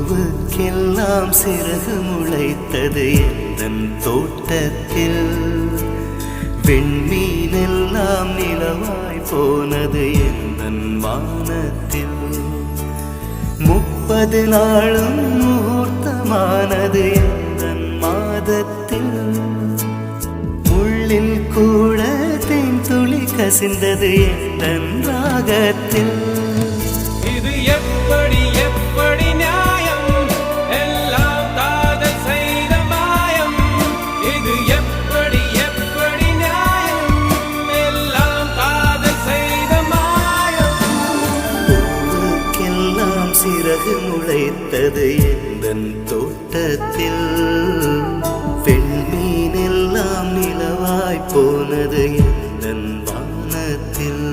பூவுக்கெல்லாம் சிறகு முளைத்தது எந்தன் தோட்டத்தில். வெண்மீனெல்லாம் நிலவாய் போனது எந்தன் வானத்தில். 30 நாளும் முகூர்த்தமானது எந்தன் மாதத்தில். முள்ளில் கூட தேன் துளி கசிந்தது எந்தன் ராகத்தில். இது எப்படி எப்படி நியாயம்? எல்லாம் காதல் செய்த மாயம். இது எப்படி எப்படி நியாயம்? எல்லாம் காதல் செய்த மாயம். பூவுக்கெல்லாம் சிறகு முளைத்தது எந்தன் தோட்டத்தில். வெண்மீனெல்லாம் நிலவாய் போனது எந்தன் வானத்தில்.